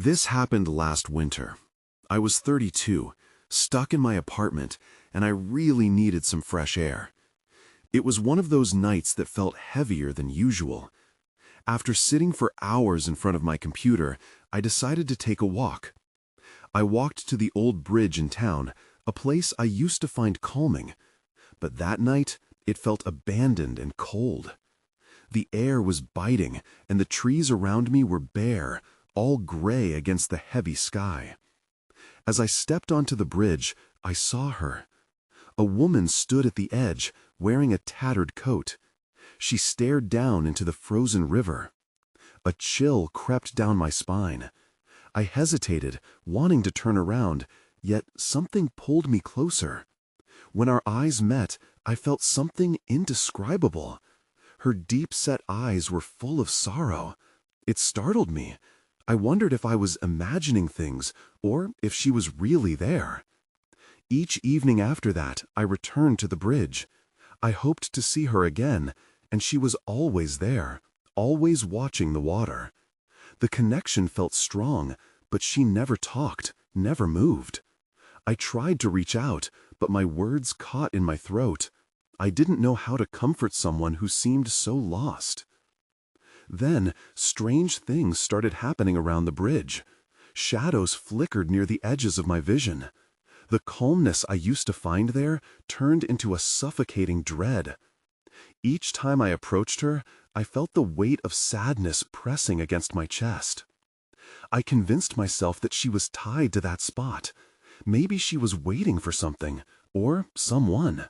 This happened last winter. I was 32, stuck in my apartment, and I really needed some fresh air. It was one of those nights that felt heavier than usual. After sitting for hours in front of my computer, I decided to take a walk. I walked to the old bridge in town, a place I used to find calming. But that night, it felt abandoned and cold. The air was biting, and the trees around me were bare, all gray against the heavy sky. As I stepped onto the bridge, I saw her. A woman stood at the edge, wearing a tattered coat. She stared down into the frozen river. A chill crept down my spine. I hesitated, wanting to turn around, yet something pulled me closer. When our eyes met, I felt something indescribable. Her deep-set eyes were full of sorrow. It startled me. I wondered if I was imagining things, or if she was really there. Each evening after that, I returned to the bridge. I hoped to see her again, and she was always there, always watching the water. The connection felt strong, but she never talked, never moved. I tried to reach out, but my words caught in my throat. I didn't know how to comfort someone who seemed so lost. Then, strange things started happening around the bridge. Shadows flickered near the edges of my vision. The calmness I used to find there turned into a suffocating dread. Each time I approached her, I felt the weight of sadness pressing against my chest. I convinced myself that she was tied to that spot. Maybe she was waiting for something, or someone.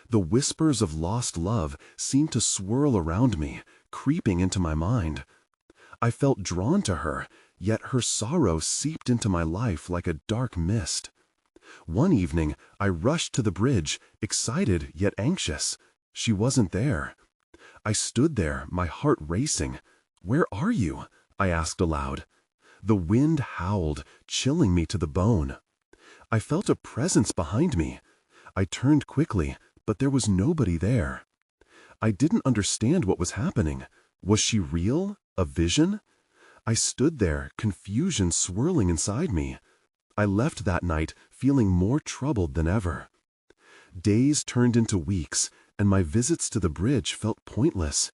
The whispers of lost love seemed to swirl around me, creeping into my mind. I felt drawn to her, yet her sorrow seeped into my life like a dark mist. One evening, I rushed to the bridge, excited yet anxious. She wasn't there. I stood there, my heart racing. "Where are you?" I asked aloud. The wind howled, chilling me to the bone. I felt a presence behind me. I turned quickly, but there was nobody there. I didn't understand what was happening. Was she real? A vision? I stood there, confusion swirling inside me. I left that night feeling more troubled than ever. Days turned into weeks, and my visits to the bridge felt pointless.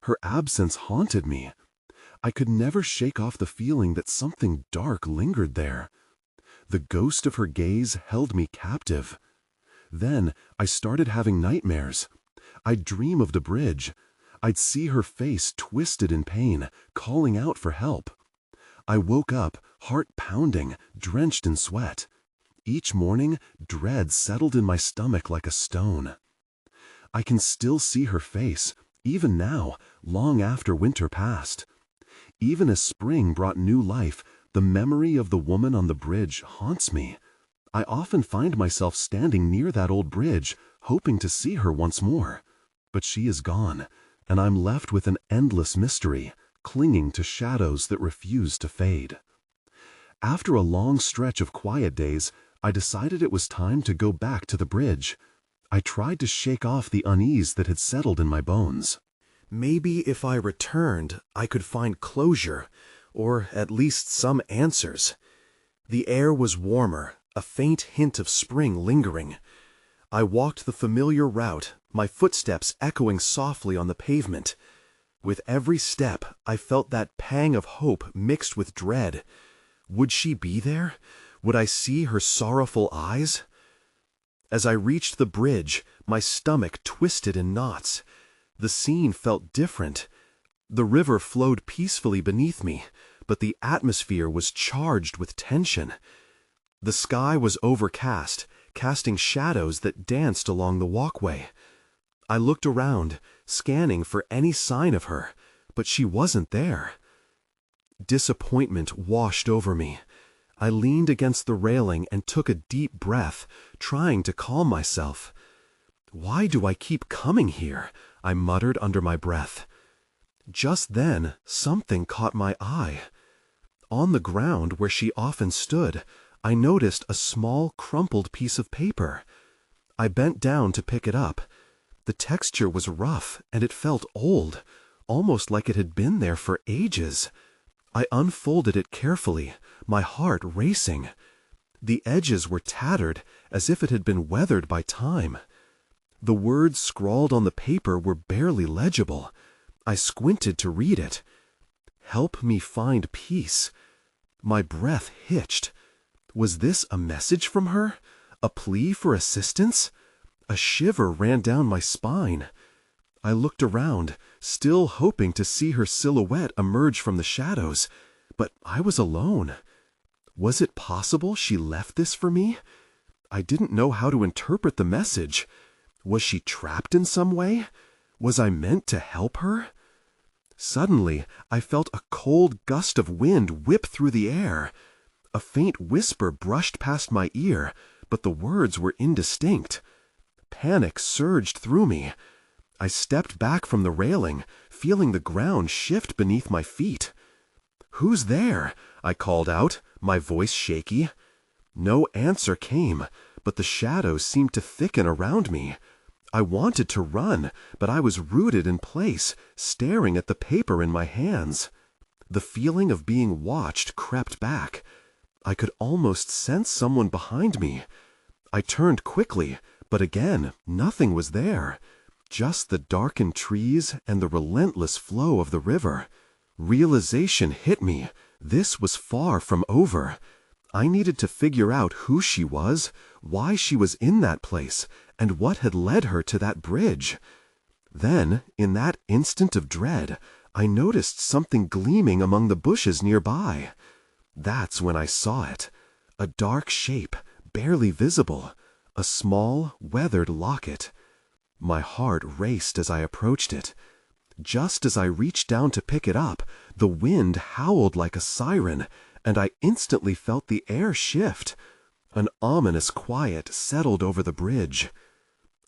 Her absence haunted me. I could never shake off the feeling that something dark lingered there. The ghost of her gaze held me captive. Then I started having nightmares. I'd dream of the bridge. I'd see her face twisted in pain, calling out for help. I woke up, heart pounding, drenched in sweat. Each morning, dread settled in my stomach like a stone. I can still see her face, even now, long after winter passed. Even as spring brought new life, the memory of the woman on the bridge haunts me. I often find myself standing near that old bridge, hoping to see her once more. But she is gone, and I'm left with an endless mystery, clinging to shadows that refuse to fade. After a long stretch of quiet days, I decided it was time to go back to the bridge. I tried to shake off the unease that had settled in my bones. Maybe if I returned, I could find closure, or at least some answers. The air was warmer, a faint hint of spring lingering. I walked the familiar route, my footsteps echoing softly on the pavement. With every step, I felt that pang of hope mixed with dread. Would she be there? Would I see her sorrowful eyes? As I reached the bridge, my stomach twisted in knots. The scene felt different. The river flowed peacefully beneath me, but the atmosphere was charged with tension. The sky was overcast, casting shadows that danced along the walkway. I looked around, scanning for any sign of her, but she wasn't there. Disappointment washed over me. I leaned against the railing and took a deep breath, trying to calm myself. "Why do I keep coming here?" I muttered under my breath. Just then, something caught my eye. On the ground where she often stood, I noticed a small, crumpled piece of paper. I bent down to pick it up. The texture was rough, and it felt old, almost like it had been there for ages. I unfolded it carefully, my heart racing. The edges were tattered, as if it had been weathered by time. The words scrawled on the paper were barely legible. I squinted to read it. "Help me find peace." My breath hitched. Was this a message from her? A plea for assistance? A shiver ran down my spine. I looked around, still hoping to see her silhouette emerge from the shadows, but I was alone. Was it possible she left this for me? I didn't know how to interpret the message. Was she trapped in some way? Was I meant to help her? Suddenly, I felt a cold gust of wind whip through the air. A faint whisper brushed past my ear, but the words were indistinct. Panic surged through me. I stepped back from the railing, feeling the ground shift beneath my feet. "Who's there?" I called out, my voice shaky. No answer came, but the shadows seemed to thicken around me. I wanted to run, but I was rooted in place, staring at the paper in my hands. The feeling of being watched crept back. I could almost sense someone behind me. I turned quickly, but again, nothing was there. Just the darkened trees and the relentless flow of the river. Realization hit me. This was far from over. I needed to figure out who she was, why she was in that place, and what had led her to that bridge. Then, in that instant of dread, I noticed something gleaming among the bushes nearby. That's when I saw it. A dark shape, barely visible. A small, weathered locket. My heart raced as I approached it. Just as I reached down to pick it up, the wind howled like a siren, and I instantly felt the air shift. An ominous quiet settled over the bridge.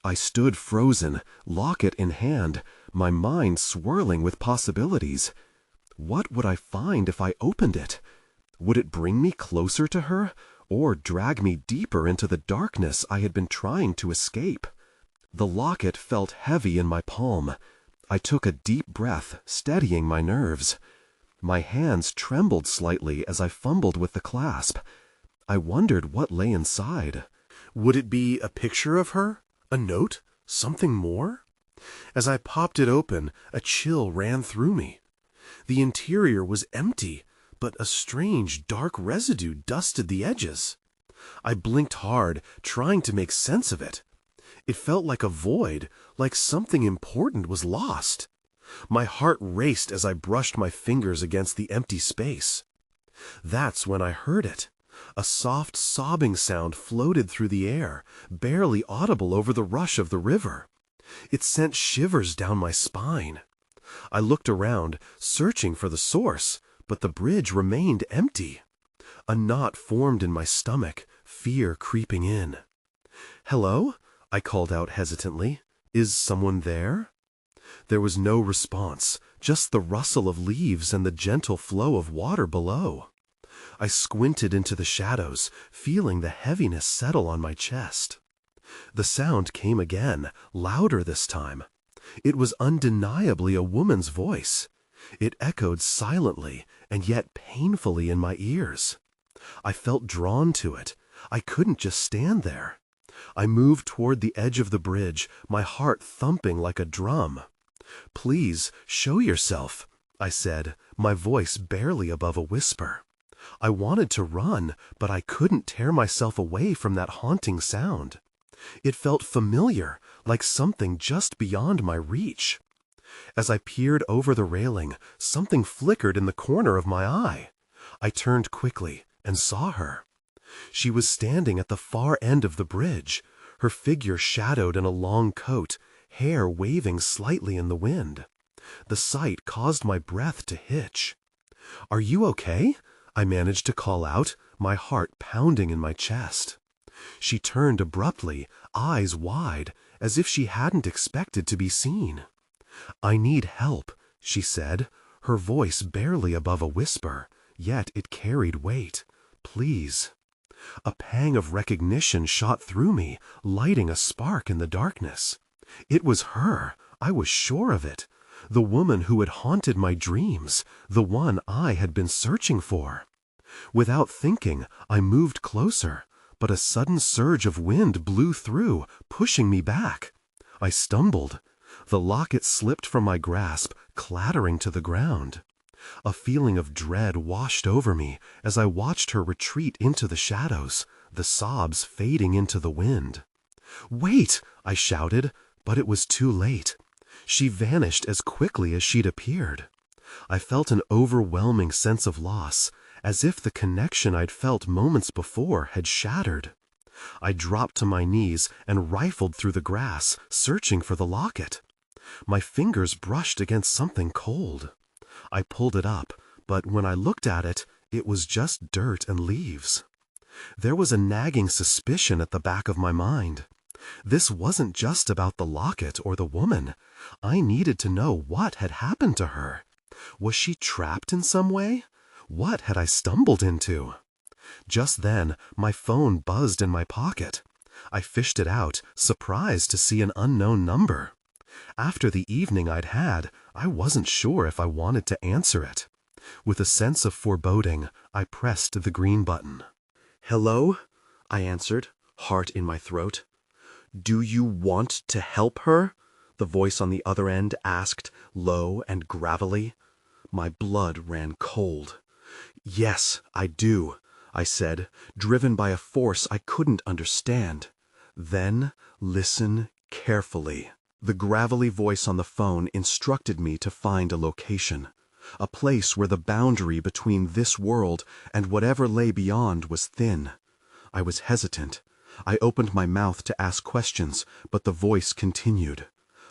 I stood frozen, locket in hand, my mind swirling with possibilities. What would I find if I opened it? Would it bring me closer to her, or drag me deeper into the darkness I had been trying to escape? The locket felt heavy in my palm. I took a deep breath, steadying my nerves. My hands trembled slightly as I fumbled with the clasp. I wondered what lay inside. Would it be a picture of her? A note? Something more? As I popped it open, a chill ran through me. The interior was empty, but a strange, dark residue dusted the edges. I blinked hard, trying to make sense of it. It felt like a void, like something important was lost. My heart raced as I brushed my fingers against the empty space. That's when I heard it. A soft sobbing sound floated through the air, barely audible over the rush of the river. It sent shivers down my spine. I looked around, searching for the source, but the bridge remained empty. A knot formed in my stomach, fear creeping in. "Hello?" I called out hesitantly. "Is someone there?" There was no response, just the rustle of leaves and the gentle flow of water below. I squinted into the shadows, feeling the heaviness settle on my chest. The sound came again, louder this time. It was undeniably a woman's voice. It echoed silently and yet painfully in my ears. I felt drawn to it. I couldn't just stand there. I moved toward the edge of the bridge, my heart thumping like a drum. "Please, show yourself," I said, my voice barely above a whisper. I wanted to run, but I couldn't tear myself away from that haunting sound. It felt familiar, like something just beyond my reach. As I peered over the railing, something flickered in the corner of my eye. I turned quickly and saw her. She was standing at the far end of the bridge, her figure shadowed in a long coat, hair waving slightly in the wind. The sight caused my breath to hitch. "Are you okay?" I managed to call out, my heart pounding in my chest. She turned abruptly, eyes wide, as if she hadn't expected to be seen. "I need help," she said, her voice barely above a whisper, yet it carried weight. "Please." A pang of recognition shot through me, lighting a spark in the darkness. It was her, I was sure of it. The woman who had haunted my dreams, the one I had been searching for. Without thinking, I moved closer, but a sudden surge of wind blew through, pushing me back. I stumbled. The locket slipped from my grasp, clattering to the ground. A feeling of dread washed over me as I watched her retreat into the shadows, the sobs fading into the wind. "Wait!" I shouted, but it was too late. She vanished as quickly as she'd appeared. I felt an overwhelming sense of loss, as if the connection I'd felt moments before had shattered. I dropped to my knees and rifled through the grass, searching for the locket. My fingers brushed against something cold. I pulled it up, but when I looked at it, it was just dirt and leaves. There was a nagging suspicion at the back of my mind. This wasn't just about the locket or the woman. I needed to know what had happened to her. Was she trapped in some way? What had I stumbled into? Just then, my phone buzzed in my pocket. I fished it out, surprised to see an unknown number. After the evening I'd had, I wasn't sure if I wanted to answer it. With a sense of foreboding, I pressed the green button. "Hello?" I answered, heart in my throat. "Do you want to help her?" the voice on the other end asked, low and gravelly. My blood ran cold. "Yes, I do," I said, driven by a force I couldn't understand. "Then listen carefully." The gravelly voice on the phone instructed me to find a location, a place where the boundary between this world and whatever lay beyond was thin. I was hesitant. I opened my mouth to ask questions, but the voice continued.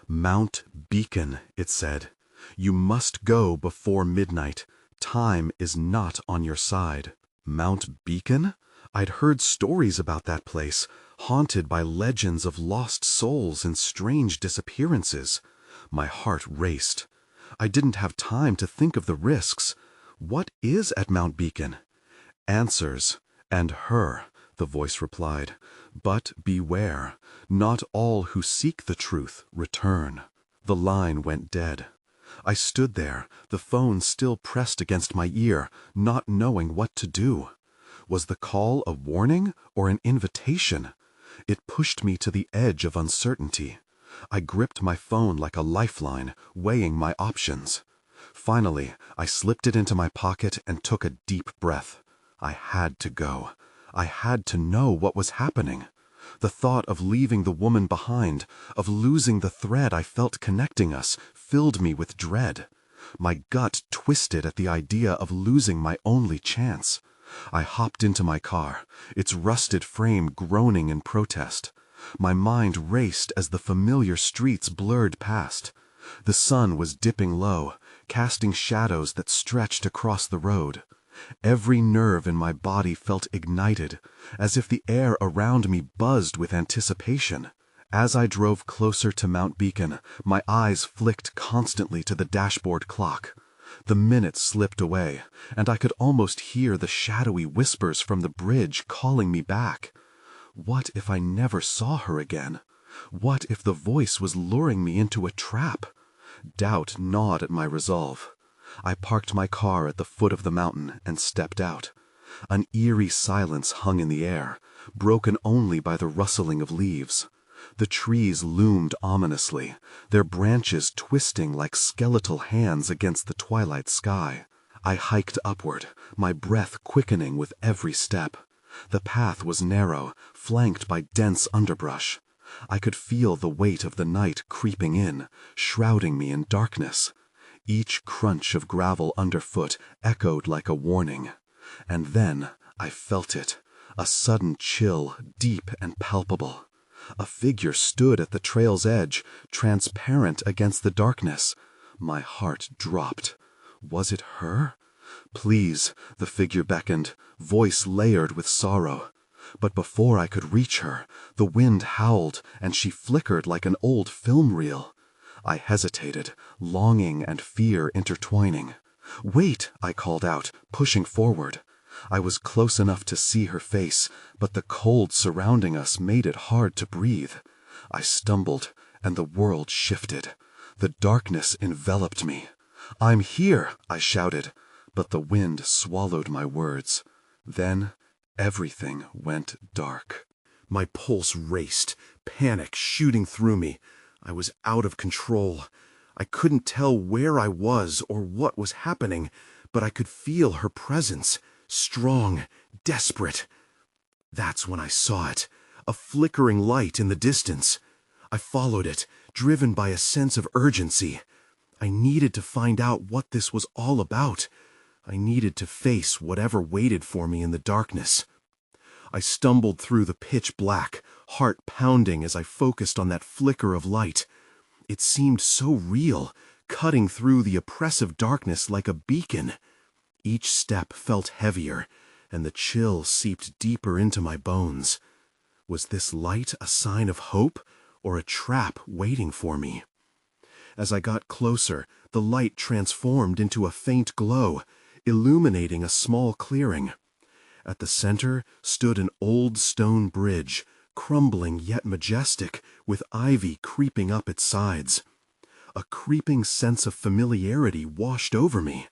"Mount Beacon," it said. "You must go before midnight. Time is not on your side." Mount Beacon? I'd heard stories about that place, haunted by legends of lost souls and strange disappearances. My heart raced. I didn't have time to think of the risks. What is at Mount Beacon? "Answers, and her," the voice replied. "But beware, not all who seek the truth return." The line went dead. I stood there, the phone still pressed against my ear, not knowing what to do. Was the call a warning or an invitation? It pushed me to the edge of uncertainty. I gripped my phone like a lifeline, weighing my options. Finally, I slipped it into my pocket and took a deep breath. I had to go. I had to know what was happening. The thought of leaving the woman behind, of losing the thread I felt connecting us, filled me with dread. My gut twisted at the idea of losing my only chance. I hopped into my car, its rusted frame groaning in protest. My mind raced as the familiar streets blurred past. The sun was dipping low, casting shadows that stretched across the road. Every nerve in my body felt ignited, as if the air around me buzzed with anticipation. As I drove closer to Mount Beacon, my eyes flicked constantly to the dashboard clock. The minutes slipped away, and I could almost hear the shadowy whispers from the bridge calling me back. What if I never saw her again? What if the voice was luring me into a trap? Doubt gnawed at my resolve. I parked my car at the foot of the mountain and stepped out. An eerie silence hung in the air, broken only by the rustling of leaves. The trees loomed ominously, their branches twisting like skeletal hands against the twilight sky. I hiked upward, my breath quickening with every step. The path was narrow, flanked by dense underbrush. I could feel the weight of the night creeping in, shrouding me in darkness. Each crunch of gravel underfoot echoed like a warning. And then I felt it, a sudden chill, deep and palpable. A figure stood at the trail's edge, transparent against the darkness. My heart dropped. Was it her? "Please," the figure beckoned, voice layered with sorrow. But before I could reach her, the wind howled and she flickered like an old film reel. I hesitated, longing and fear intertwining. "Wait," I called out, pushing forward. I was close enough to see her face, but the cold surrounding us made it hard to breathe. I stumbled, and the world shifted. The darkness enveloped me. "I'm here," I shouted, but the wind swallowed my words. Then everything went dark. My pulse raced, panic shooting through me. I was out of control. I couldn't tell where I was or what was happening, but I could feel her presence, strong, desperate. That's when I saw it, a flickering light in the distance. I followed it, driven by a sense of urgency. I needed to find out what this was all about. I needed to face whatever waited for me in the darkness. I stumbled through the pitch black, heart pounding as I focused on that flicker of light. It seemed so real, cutting through the oppressive darkness like a beacon. Each step felt heavier, and the chill seeped deeper into my bones. Was this light a sign of hope, or a trap waiting for me? As I got closer, the light transformed into a faint glow, illuminating a small clearing. At the center stood an old stone bridge, crumbling yet majestic, with ivy creeping up its sides. A creeping sense of familiarity washed over me.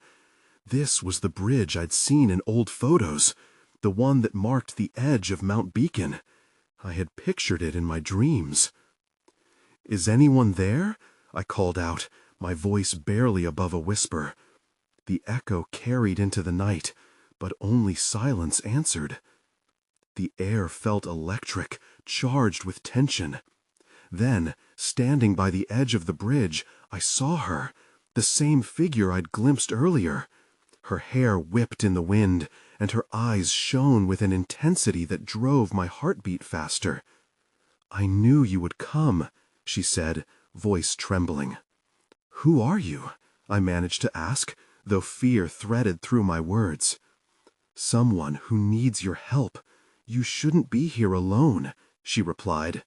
This was the bridge I'd seen in old photos, the one that marked the edge of Mount Beacon. I had pictured it in my dreams. "Is anyone there?" I called out, my voice barely above a whisper. The echo carried into the night, but only silence answered. The air felt electric, charged with tension. Then, standing by the edge of the bridge, I saw her, the same figure I'd glimpsed earlier. Her hair whipped in the wind, and her eyes shone with an intensity that drove my heartbeat faster. "I knew you would come," she said, voice trembling. "Who are you?" I managed to ask, though fear threaded through my words. "Someone who needs your help. You shouldn't be here alone," she replied.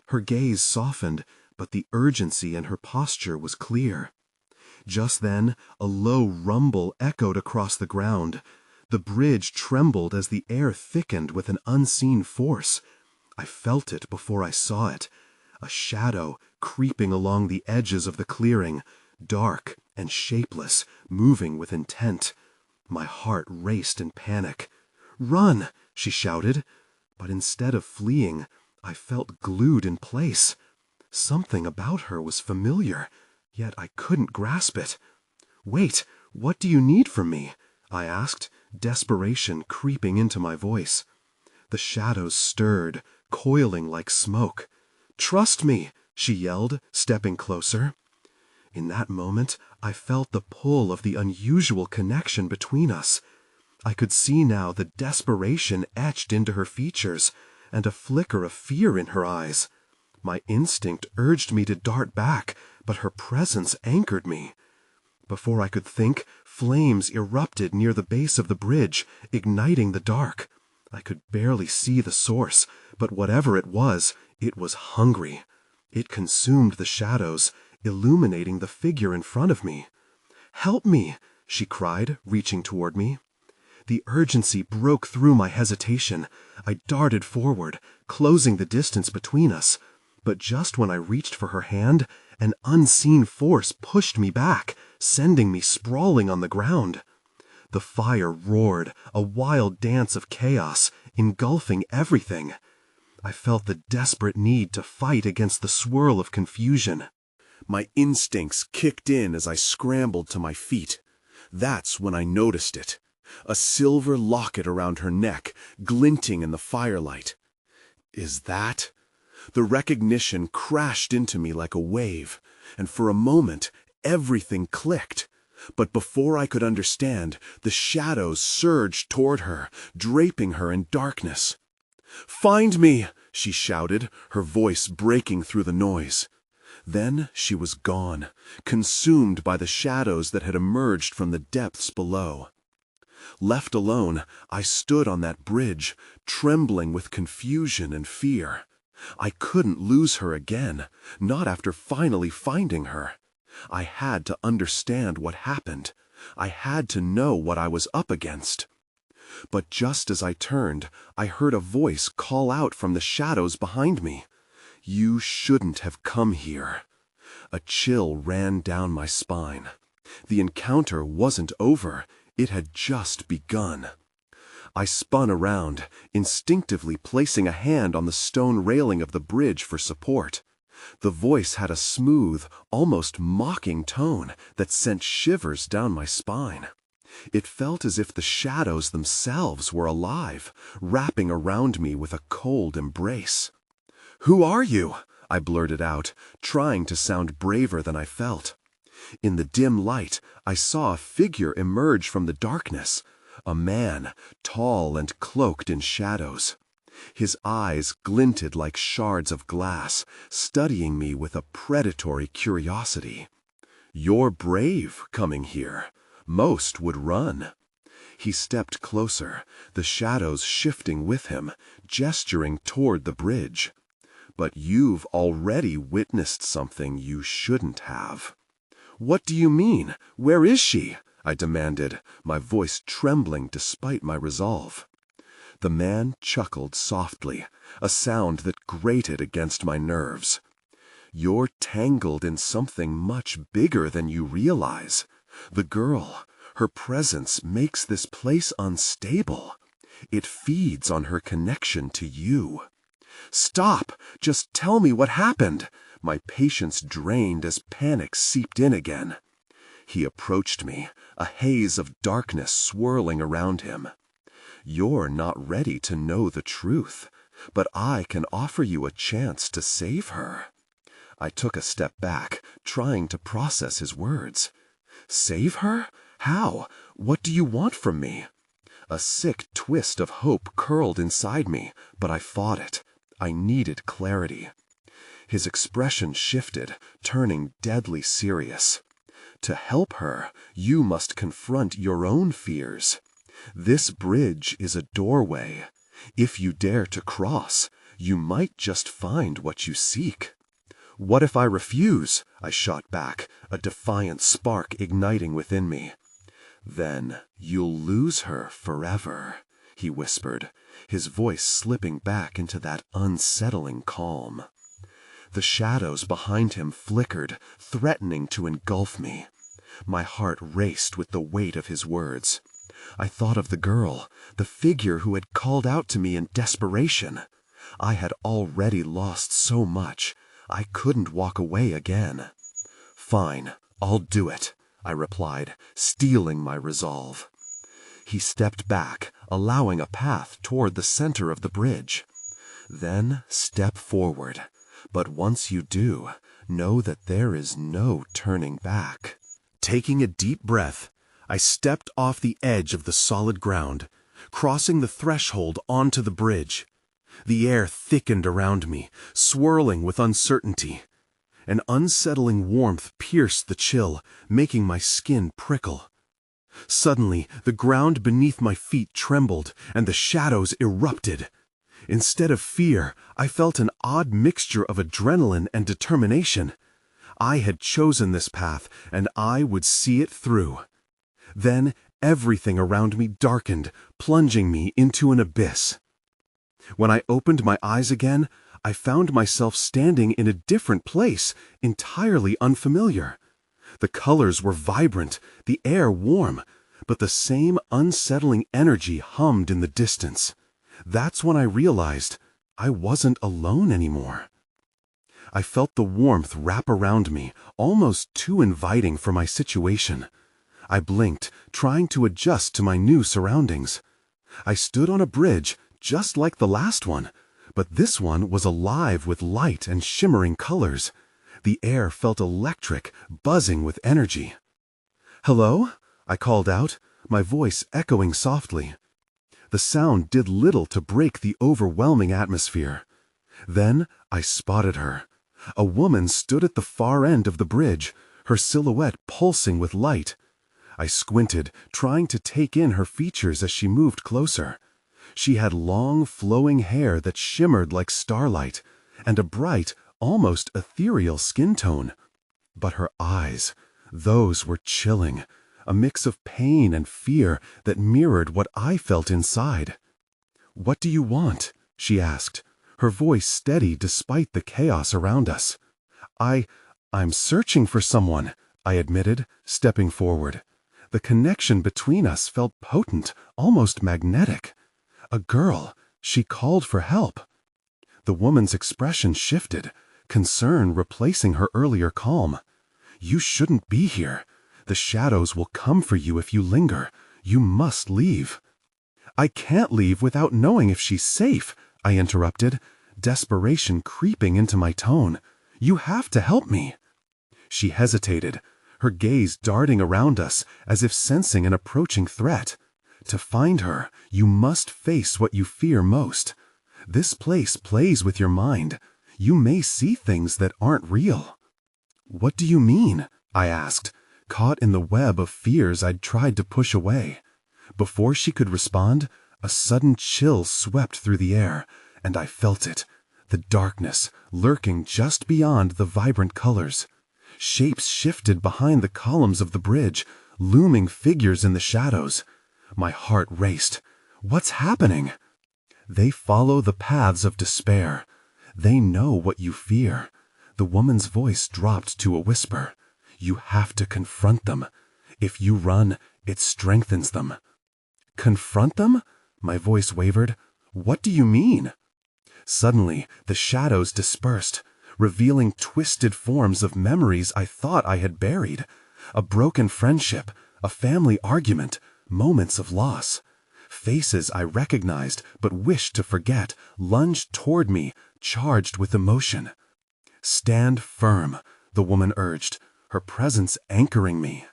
Her gaze softened, but the urgency in her posture was clear. Just then, a low rumble echoed across the ground. The bridge trembled as the air thickened with an unseen force. I felt it before I saw it, a shadow creeping along the edges of the clearing, dark and shapeless, moving with intent. My heart raced in panic. "Run!" she shouted, but instead of fleeing, I felt glued in place. Something about her was familiar, yet I couldn't grasp it. "Wait, what do you need from me?" I asked, desperation creeping into my voice. The shadows stirred, coiling like smoke. "Trust me," she yelled, stepping closer. In that moment, I felt the pull of the unusual connection between us. I could see now the desperation etched into her features, and a flicker of fear in her eyes. My instinct urged me to dart back, but her presence anchored me. Before I could think, flames erupted near the base of the bridge, igniting the dark. I could barely see the source, but whatever it was hungry. It consumed the shadows, illuminating the figure in front of me. "Help me!" she cried, reaching toward me. The urgency broke through my hesitation. I darted forward, closing the distance between us. But just when I reached for her hand, an unseen force pushed me back, sending me sprawling on the ground. The fire roared, a wild dance of chaos, engulfing everything. I felt the desperate need to fight against the swirl of confusion. My instincts kicked in as I scrambled to my feet. That's when I noticed it. A silver locket around her neck, glinting in the firelight. Is that? The recognition crashed into me like a wave, and for a moment, everything clicked. But before I could understand, the shadows surged toward her, draping her in darkness. "Find me!" she shouted, her voice breaking through the noise. Then she was gone, consumed by the shadows that had emerged from the depths below. Left alone, I stood on that bridge, trembling with confusion and fear. I couldn't lose her again, not after finally finding her. I had to understand what happened. I had to know what I was up against. But just as I turned, I heard a voice call out from the shadows behind me. "You shouldn't have come here." A chill ran down my spine. The encounter wasn't over, it had just begun. I spun around, instinctively placing a hand on the stone railing of the bridge for support. The voice had a smooth, almost mocking tone that sent shivers down my spine. It felt as if the shadows themselves were alive, wrapping around me with a cold embrace. "Who are you?" I blurted out, trying to sound braver than I felt. In the dim light, I saw a figure emerge from the darkness, a man, tall and cloaked in shadows. His eyes glinted like shards of glass, studying me with a predatory curiosity. "You're brave, coming here. Most would run." He stepped closer, the shadows shifting with him, gesturing toward the bridge. "But you've already witnessed something you shouldn't have." "What do you mean? Where is she?" I demanded, my voice trembling despite my resolve. The man chuckled softly, a sound that grated against my nerves. "You're tangled in something much bigger than you realize. The girl, her presence makes this place unstable. It feeds on her connection to you." "Stop! Just tell me what happened." My patience drained as panic seeped in again. He approached me, a haze of darkness swirling around him. "You're not ready to know the truth, but I can offer you a chance to save her." I took a step back, trying to process his words. "Save her? How? What do you want from me?" A sick twist of hope curled inside me, but I fought it. I needed clarity. His expression shifted, turning deadly serious. "To help her, you must confront your own fears. This bridge is a doorway. If you dare to cross, you might just find what you seek." "What if I refuse?" I shot back, a defiant spark igniting within me. "Then you'll lose her forever," he whispered, his voice slipping back into that unsettling calm. The shadows behind him flickered, threatening to engulf me. My heart raced with the weight of his words. I thought of the girl, the figure who had called out to me in desperation. I had already lost so much. I couldn't walk away again. "Fine, I'll do it," I replied, steeling my resolve. He stepped back, allowing a path toward the center of the bridge. "Then step forward. But once you do, know that there is no turning back." Taking a deep breath, I stepped off the edge of the solid ground, crossing the threshold onto the bridge. The air thickened around me, swirling with uncertainty. An unsettling warmth pierced the chill, making my skin prickle. Suddenly, the ground beneath my feet trembled, and the shadows erupted. Instead of fear, I felt an odd mixture of adrenaline and determination. I had chosen this path, and I would see it through. Then, everything around me darkened, plunging me into an abyss. When I opened my eyes again, I found myself standing in a different place, entirely unfamiliar. The colors were vibrant, the air warm, but the same unsettling energy hummed in the distance. That's when I realized I wasn't alone anymore. I felt the warmth wrap around me, almost too inviting for my situation. I blinked, trying to adjust to my new surroundings. I stood on a bridge, just like the last one, but this one was alive with light and shimmering colors. The air felt electric, buzzing with energy. "Hello?" I called out, my voice echoing softly. The sound did little to break the overwhelming atmosphere. Then I spotted her. A woman stood at the far end of the bridge, her silhouette pulsing with light. I squinted, trying to take in her features as she moved closer. She had long, flowing hair that shimmered like starlight, and a bright, almost ethereal skin tone. But her eyes, those were chilling, a mix of pain and fear that mirrored what I felt inside. "What do you want?" she asked, her voice steady despite the chaos around us. I'm searching for someone, I admitted, stepping forward. The connection between us felt potent, almost magnetic. A girl. She called for help. The woman's expression shifted, concern replacing her earlier calm. You shouldn't be here. The shadows will come for you if you linger. You must leave. I can't leave without knowing if she's safe, I interrupted, desperation creeping into my tone. You have to help me. She hesitated, her gaze darting around us as if sensing an approaching threat. To find her, you must face what you fear most. This place plays with your mind. You may see things that aren't real. What do you mean? I asked, caught in the web of fears I'd tried to push away. Before she could respond, a sudden chill swept through the air, and I felt it. The darkness, lurking just beyond the vibrant colors. Shapes shifted behind the columns of the bridge, looming figures in the shadows. My heart raced. What's happening? They follow the paths of despair. They know what you fear. The woman's voice dropped to a whisper. You have to confront them. If you run, it strengthens them. Confront them? My voice wavered. What do you mean? Suddenly, the shadows dispersed, revealing twisted forms of memories I thought I had buried. A broken friendship, a family argument, moments of loss. Faces I recognized but wished to forget lunged toward me, charged with emotion. Stand firm, the woman urged, her presence anchoring me.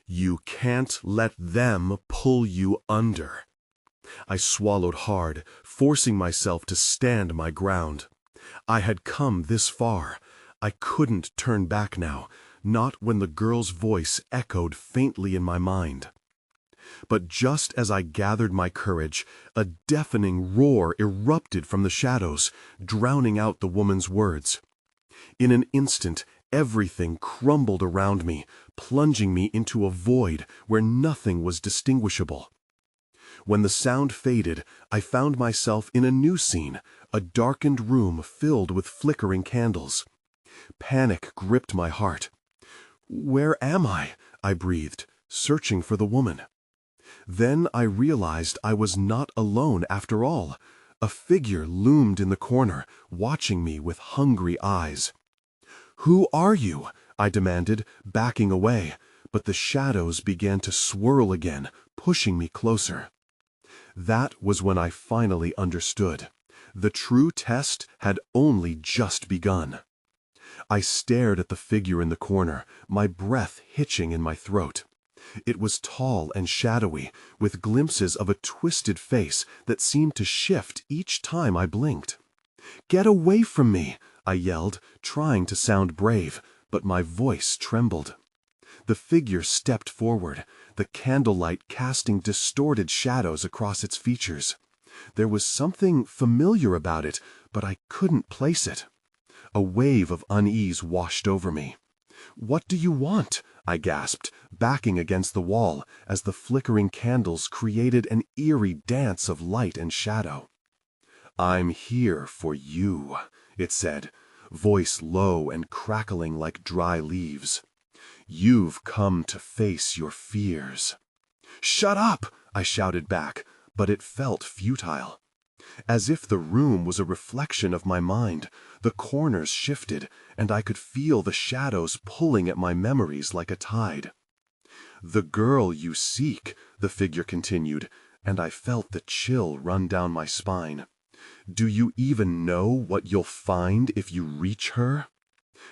You can't let them pull you under. I swallowed hard, forcing myself to stand my ground. I had come this far. I couldn't turn back now, not when the girl's voice echoed faintly in my mind. But just as I gathered my courage, a deafening roar erupted from the shadows, drowning out the woman's words. In an instant, everything crumbled around me, plunging me into a void where nothing was distinguishable. When the sound faded, I found myself in a new scene, a darkened room filled with flickering candles. Panic gripped my heart. Where am I? I breathed, searching for the woman. Then I realized I was not alone after all. A figure loomed in the corner, watching me with hungry eyes. Who are you? I demanded, backing away, but the shadows began to swirl again, pushing me closer. That was when I finally understood. The true test had only just begun. I stared at the figure in the corner, my breath hitching in my throat. It was tall and shadowy, with glimpses of a twisted face that seemed to shift each time I blinked. Get away from me, I yelled, trying to sound brave, but my voice trembled. The figure stepped forward, the candlelight casting distorted shadows across its features. There was something familiar about it, but I couldn't place it. A wave of unease washed over me. What do you want? I gasped, backing against the wall as the flickering candles created an eerie dance of light and shadow. I'm here for you, it said, voice low and crackling like dry leaves. You've come to face your fears. Shut up, I shouted back, but it felt futile. As if the room was a reflection of my mind, the corners shifted, and I could feel the shadows pulling at my memories like a tide. The girl you seek, the figure continued, and I felt the chill run down my spine. Do you even know what you'll find if you reach her?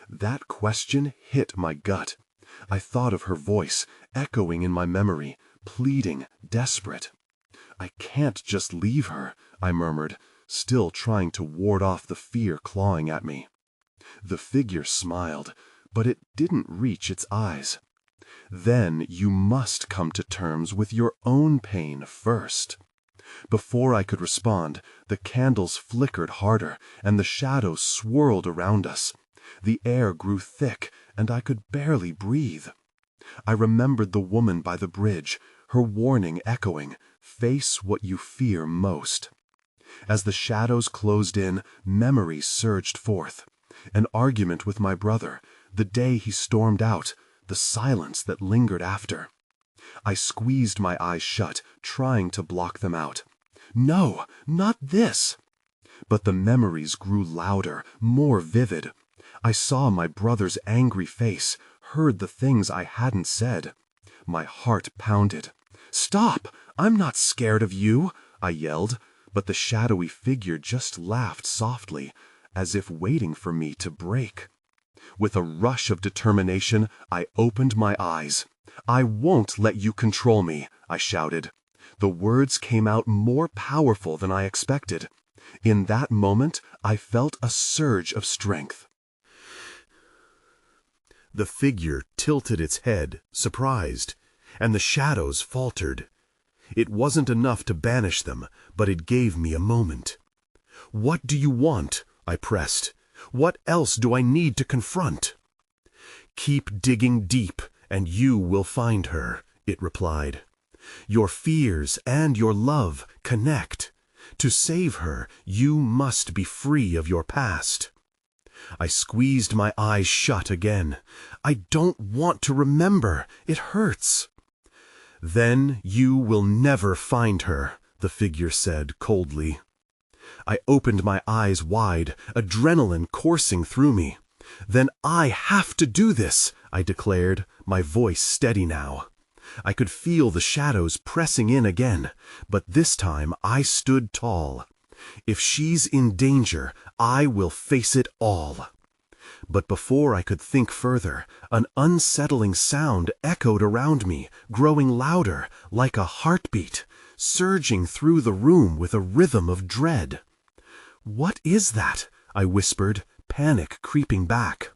That question hit my gut. I thought of her voice, echoing in my memory, pleading, desperate. I can't just leave her, I murmured, still trying to ward off the fear clawing at me. The figure smiled, but it didn't reach its eyes. Then you must come to terms with your own pain first. Before I could respond, the candles flickered harder, and the shadows swirled around us. The air grew thick, and I could barely breathe. I remembered the woman by the bridge, her warning echoing, face what you fear most. As the shadows closed in, memories surged forth. An argument with my brother, the day he stormed out, the silence that lingered after. I squeezed my eyes shut, trying to block them out. No, not this! But the memories grew louder, more vivid. I saw my brother's angry face, heard the things I hadn't said. My heart pounded. "Stop! I'm not scared of you!" I yelled, but the shadowy figure just laughed softly, as if waiting for me to break. With a rush of determination, I opened my eyes. "I won't let you control me," I shouted. The words came out more powerful than I expected. In that moment, I felt a surge of strength. The figure tilted its head, surprised, and the shadows faltered. It wasn't enough to banish them, but it gave me a moment. "What do you want?" I pressed. "What else do I need to confront?" "Keep digging deep, and you will find her," it replied. "Your fears and your love connect. To save her, you must be free of your past." I squeezed my eyes shut again. "I don't want to remember. It hurts." "Then you will never find her," the figure said coldly. I opened my eyes wide, adrenaline coursing through me. "Then I have to do this," I declared, my voice steady now. I could feel the shadows pressing in again, but this time I stood tall. "If she's in danger, I will face it all." But before I could think further, an unsettling sound echoed around me, growing louder, like a heartbeat, surging through the room with a rhythm of dread. "What is that?" I whispered, panic creeping back.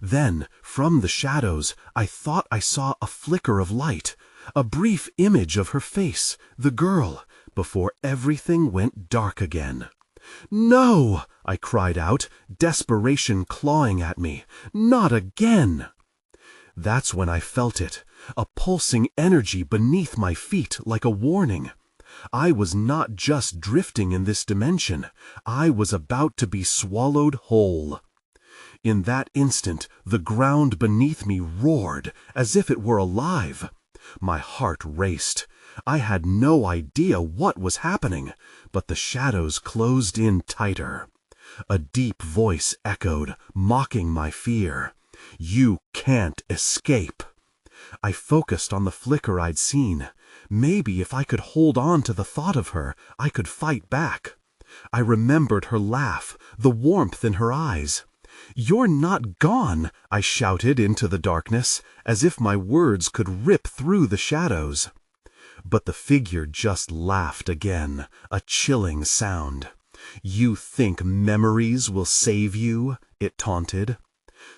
Then, from the shadows, I thought I saw a flicker of light, a brief image of her face, the girl, before everything went dark again. "No!" I cried out, desperation clawing at me. "Not again!" That's when I felt it, a pulsing energy beneath my feet like a warning. I was not just drifting in this dimension, I was about to be swallowed whole. In that instant, the ground beneath me roared, as if it were alive. My heart raced. I had no idea what was happening, but the shadows closed in tighter. A deep voice echoed, mocking my fear. "You can't escape." I focused on the flicker I'd seen. Maybe if I could hold on to the thought of her, I could fight back. I remembered her laugh, the warmth in her eyes. "You're not gone," I shouted into the darkness, as if my words could rip through the shadows. But the figure just laughed again, a chilling sound. "You think memories will save you?" it taunted.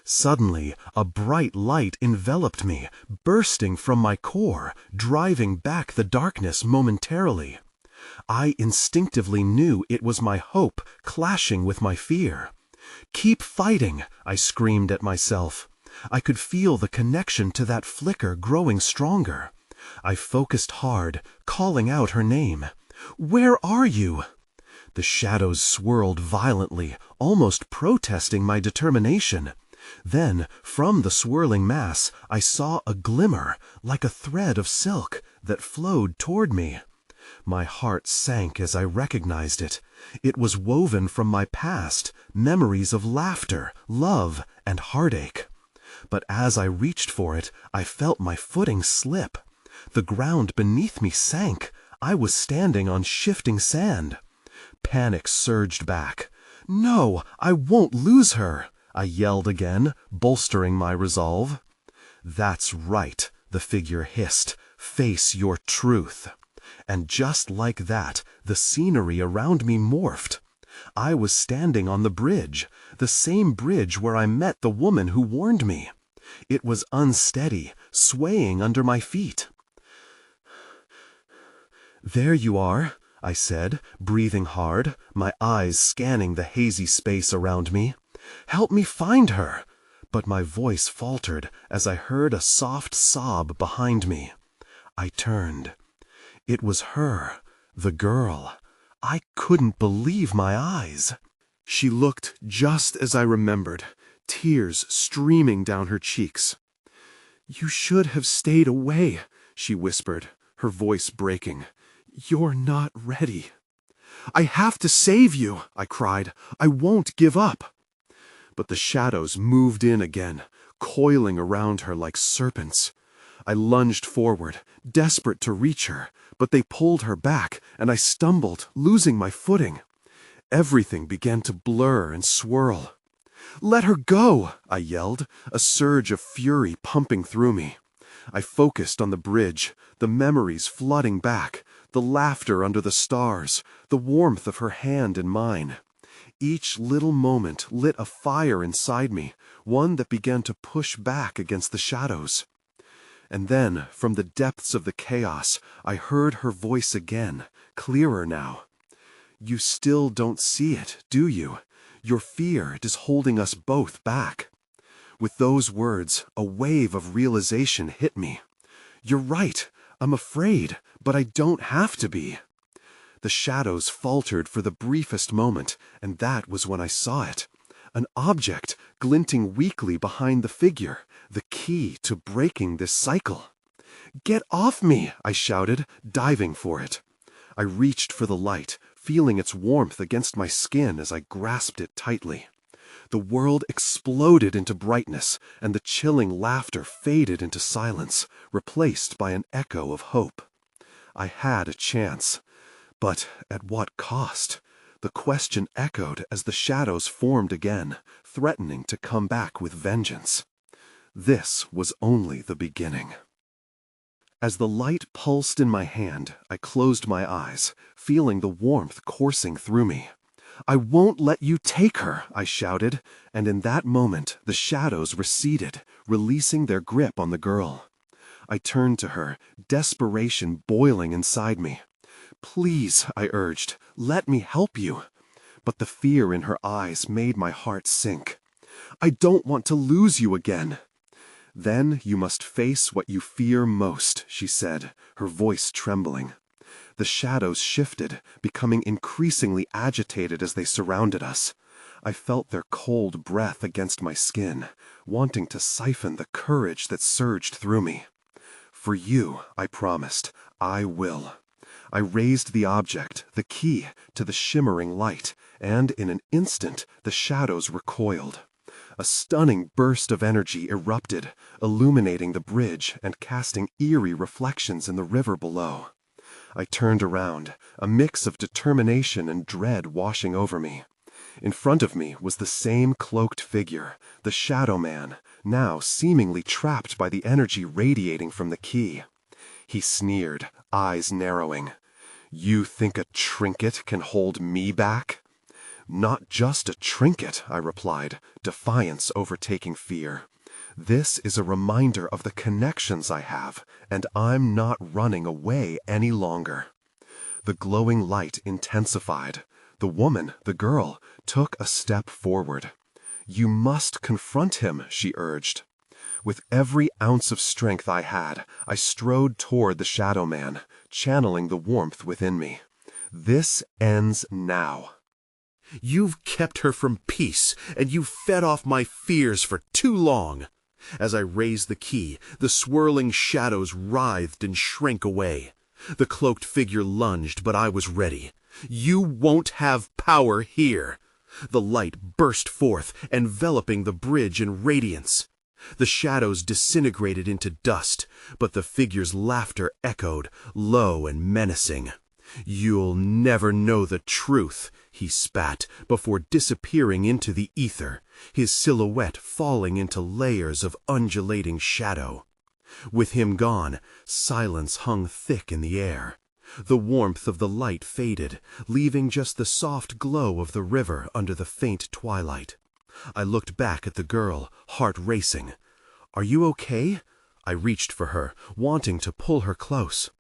Suddenly, a bright light enveloped me, bursting from my core, driving back the darkness momentarily. I instinctively knew it was my hope clashing with my fear. "Keep fighting," I screamed at myself. I could feel the connection to that flicker growing stronger. I focused hard, calling out her name. "Where are you?" The shadows swirled violently, almost protesting my determination. Then, from the swirling mass, I saw a glimmer, like a thread of silk, that flowed toward me. My heart sank as I recognized it. It was woven from my past, memories of laughter, love, and heartache. But as I reached for it, I felt my footing slip. The ground beneath me sank. I was standing on shifting sand. Panic surged back. "No, I won't lose her," I yelled again, bolstering my resolve. "That's right," the figure hissed. "Face your truth." And just like that, the scenery around me morphed. I was standing on the bridge, the same bridge where I met the woman who warned me. It was unsteady, swaying under my feet. "There you are," I said, breathing hard, my eyes scanning the hazy space around me. "Help me find her." But my voice faltered as I heard a soft sob behind me. I turned. It was her, the girl. I couldn't believe my eyes. She looked just as I remembered, tears streaming down her cheeks. "You should have stayed away," she whispered, her voice breaking. "You're not ready." "I have to save you," I cried. "I won't give up." But the shadows moved in again, coiling around her like serpents. I lunged forward, desperate to reach her, but they pulled her back, and I stumbled, losing my footing. Everything began to blur and swirl. "Let her go!" I yelled, a surge of fury pumping through me. I focused on the bridge, the memories flooding back, the laughter under the stars, the warmth of her hand in mine. Each little moment lit a fire inside me, one that began to push back against the shadows. And then, from the depths of the chaos, I heard her voice again, clearer now. "You still don't see it, do you? Your fear is holding us both back." With those words, a wave of realization hit me. "You're right. I'm afraid, but I don't have to be." The shadows faltered for the briefest moment, and that was when I saw it. An object glinting weakly behind the figure, the key to breaking this cycle. "Get off me!" I shouted, diving for it. I reached for the light, feeling its warmth against my skin as I grasped it tightly. The world exploded into brightness, and the chilling laughter faded into silence, replaced by an echo of hope. I had a chance. But at what cost? The question echoed as the shadows formed again, threatening to come back with vengeance. This was only the beginning. As the light pulsed in my hand, I closed my eyes, feeling the warmth coursing through me. "I won't let you take her," I shouted, and in that moment the shadows receded, releasing their grip on the girl. I turned to her, desperation boiling inside me. "Please," I urged, "let me help you." But the fear in her eyes made my heart sink. "I don't want to lose you again." "Then you must face what you fear most," she said, her voice trembling. The shadows shifted, becoming increasingly agitated as they surrounded us. I felt their cold breath against my skin, wanting to siphon the courage that surged through me. "For you," I promised, "I will." I raised the object, the key, to the shimmering light, and in an instant the shadows recoiled. A stunning burst of energy erupted, illuminating the bridge and casting eerie reflections in the river below. I turned around, a mix of determination and dread washing over me. In front of me was the same cloaked figure, the Shadow Man, now seemingly trapped by the energy radiating from the key. He sneered, eyes narrowing. "You think a trinket can hold me back?" "Not just a trinket," I replied, defiance overtaking fear. "This is a reminder of the connections I have, and I'm not running away any longer." The glowing light intensified. The woman, the girl, took a step forward. "You must confront him," she urged. With every ounce of strength I had, I strode toward the Shadow Man, channeling the warmth within me. "This ends now." You've kept her from peace, and you've fed off my fears for too long. As I raised the key, the swirling shadows writhed and shrank away. The cloaked figure lunged, but I was ready. "You won't have power here." The light burst forth, enveloping the bridge in radiance. The shadows disintegrated into dust, but the figure's laughter echoed, low and menacing. "You'll never know the truth," he spat, before disappearing into the ether, his silhouette falling into layers of undulating shadow. With him gone, silence hung thick in the air. The warmth of the light faded, leaving just the soft glow of the river under the faint twilight. I looked back at the girl, heart racing. "Are you okay?" I reached for her, wanting to pull her close.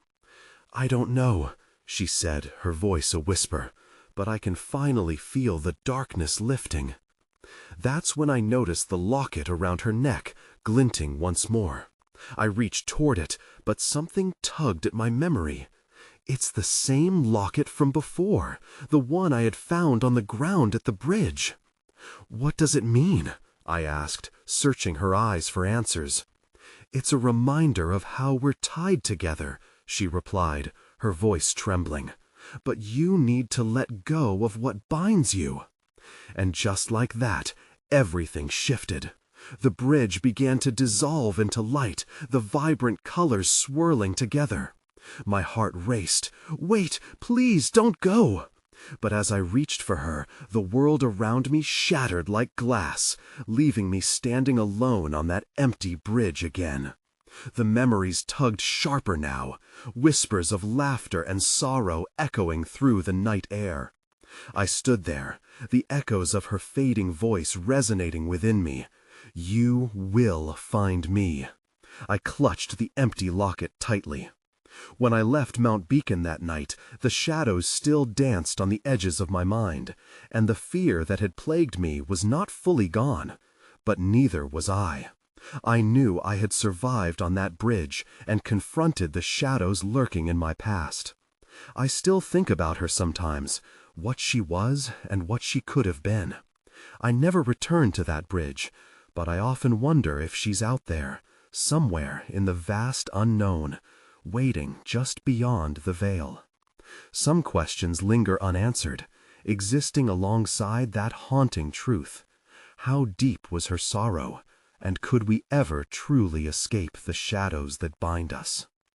"I don't know," she said, her voice a whisper, "but I can finally feel the darkness lifting." That's when I noticed the locket around her neck, glinting once more. I reached toward it, but something tugged at my memory. It's the same locket from before, the one I had found on the ground at the bridge. "What does it mean?" I asked, searching her eyes for answers. It's a reminder of how we're tied together, she replied, her voice trembling. But you need to let go of what binds you. And just like that, everything shifted. The bridge began to dissolve into light, the vibrant colors swirling together. My heart raced. Wait, please don't go! But as I reached for her, the world around me shattered like glass, leaving me standing alone on that empty bridge again. The memories tugged sharper now, whispers of laughter and sorrow echoing through the night air. I stood there, the echoes of her fading voice resonating within me. You will find me. I clutched the empty locket tightly. When I left Mount Beacon that night, the shadows still danced on the edges of my mind, and the fear that had plagued me was not fully gone. But neither was I. I knew I had survived on that bridge and confronted the shadows lurking in my past. I still think about her sometimes, what she was and what she could have been. I never returned to that bridge, but I often wonder if she's out there, somewhere in the vast unknown, waiting just beyond the veil. Some questions linger unanswered, existing alongside that haunting truth. How deep was her sorrow, and could we ever truly escape the shadows that bind us?